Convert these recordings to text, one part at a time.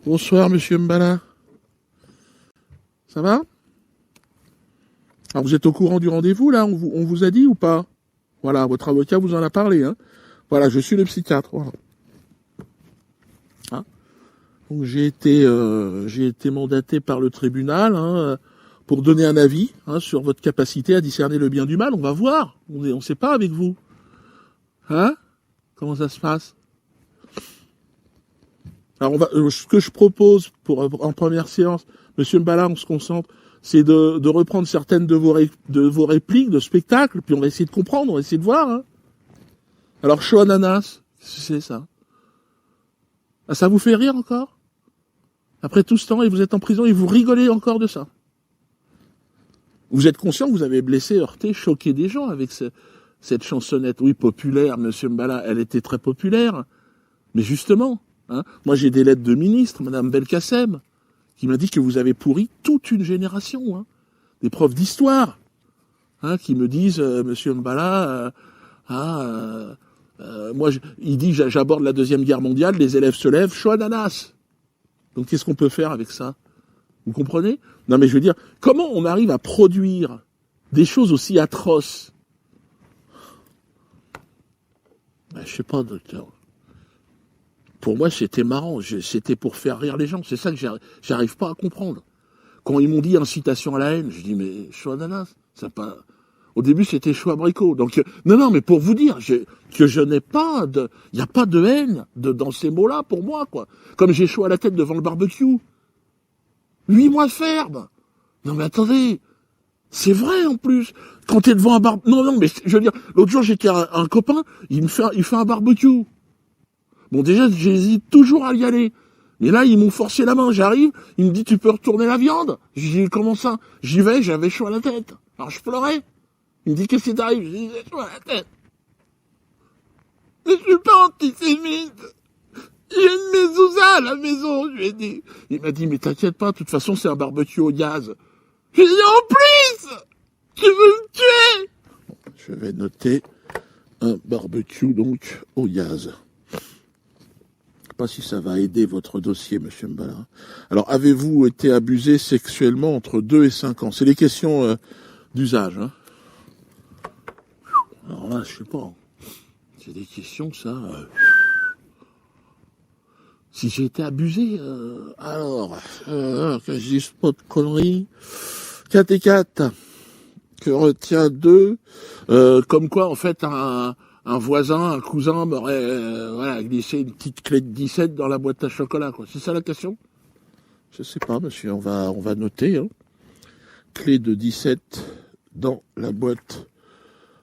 Bonsoir, monsieur Mbala. Ça va? Alors, vous êtes au courant du rendez-vous, là? On vous a dit ou pas? Voilà, votre avocat vous en a parlé, hein? Voilà, je suis le psychiatre, voilà. Hein? Donc, j'ai été mandaté par le tribunal, hein, pour donner un avis, hein, sur votre capacité à discerner le bien du mal. On va voir. On sait pas avec vous. Hein? Comment ça se passe? Alors, ce que je propose en première séance, monsieur Mbala, on se concentre, c'est de reprendre certaines de vos répliques de spectacle, puis on va essayer de comprendre, on va essayer de voir. Hein. Alors, chaud ananas, qu'est-ce que c'est ça? Ah, ça vous fait rire encore? Après tout ce temps, et vous êtes en prison et vous rigolez encore de ça? Vous êtes conscient que vous avez blessé, heurté, choqué des gens avec cette chansonnette? Oui, populaire, monsieur Mbala, elle était très populaire. Mais justement, hein, moi j'ai des lettres de ministre, madame Belkacem, qui m'a dit que vous avez pourri toute une génération, hein, des profs d'histoire, hein, qui me disent, monsieur Mbala, il dit, j'aborde la Deuxième Guerre mondiale, les élèves se lèvent, chaud ananas. Donc qu'est-ce qu'on peut faire avec ça? Vous comprenez? Non mais je veux dire, comment on arrive à produire des choses aussi atroces? Ben, je sais pas, docteur. Pour moi, c'était marrant. C'était pour faire rire les gens. C'est ça que j'arrive pas à comprendre. Quand ils m'ont dit incitation à la haine, je dis mais chaud ananas, ça pas. Au début, c'était chaud abricot. Donc non, mais pour vous dire que je n'ai pas de, il y a pas de haine dans ces mots-là pour moi, quoi. Comme j'ai chaud à la tête devant le barbecue. 8 mois ferme. Non mais attendez, c'est vrai en plus. Quand t'es devant un barbecue, non, mais je veux dire, l'autre jour j'étais un copain, il fait un barbecue. Bon, déjà, j'hésite toujours à y aller. Mais là, ils m'ont forcé la main. J'arrive, il me dit, tu peux retourner la viande? J'ai dit, comment ça? J'y vais, j'avais chaud à la tête. Alors, je pleurais. Il me dit, qu'est-ce qui t'arrive? Je dis, j'ai chaud à la tête. Mais je suis pas antisémite. Il y a une mezouza à la maison, je lui ai dit. Il m'a dit, mais t'inquiète pas, de toute façon, c'est un barbecue au gaz. Je lui ai dit, en plus! Tu veux me tuer? Je vais noter un barbecue, donc, au gaz. Pas si ça va aider votre dossier, monsieur Mbala. Alors, avez-vous été abusé sexuellement entre 2 et 5 ans? C'est les questions d'usage. Hein. Alors là, je sais pas. C'est des questions, ça. Si j'ai été abusé, que je dise pas de conneries. 4 et 4. Que retient 2. Comme quoi, en fait, un voisin, un cousin m'aurait glissé une petite clé de 17 dans la boîte à chocolat, quoi. C'est ça la question? Je sais pas, monsieur, on va noter. Hein. Clé de 17 dans la boîte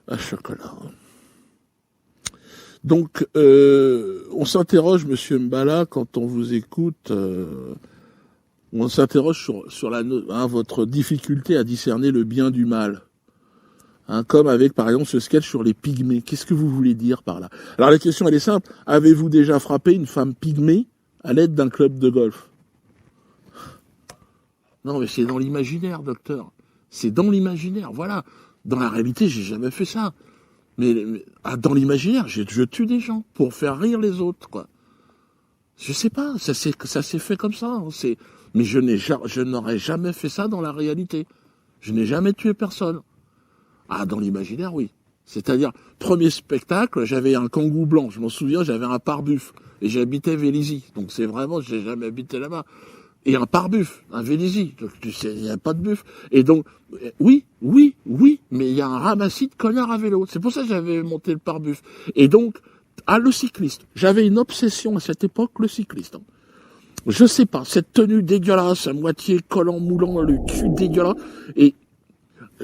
à chocolat. Donc, on s'interroge, monsieur Mbala, quand on vous écoute, on s'interroge sur votre difficulté à discerner le bien du mal. Hein, comme avec, par exemple, ce sketch sur les pygmées. Qu'est-ce que vous voulez dire par là? Alors, la question, elle est simple. Avez-vous déjà frappé une femme pygmée à l'aide d'un club de golf? Non, mais c'est dans l'imaginaire, docteur. C'est dans l'imaginaire, voilà. Dans la réalité, j'ai jamais fait ça. Mais dans l'imaginaire, je tue des gens pour faire rire les autres, quoi. Je sais pas, ça s'est fait comme ça. Hein, mais je n'aurais jamais fait ça dans la réalité. Je n'ai jamais tué personne. Ah, dans l'imaginaire, oui. C'est-à-dire, premier spectacle, j'avais un kangou blanc. Je m'en souviens, j'avais un pare-buff. Et j'habitais Vélizy. Donc c'est vraiment, j'ai jamais habité là-bas. Et un pare-buff, un Vélizy. Donc tu sais, il n'y a pas de buff. Et donc, oui, mais il y a un ramassis de connards à vélo. C'est pour ça que j'avais monté le pare-buff. Et donc, le cycliste. J'avais une obsession à cette époque, le cycliste. Je sais pas, cette tenue dégueulasse, à moitié collant, moulant, le cul dégueulasse. Et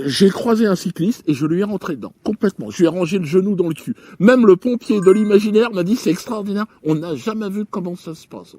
j'ai croisé un cycliste et je lui ai rentré dedans, complètement. Je lui ai rangé le genou dans le cul. Même le pompier de l'imaginaire m'a dit, c'est extraordinaire, on n'a jamais vu comment ça se passe.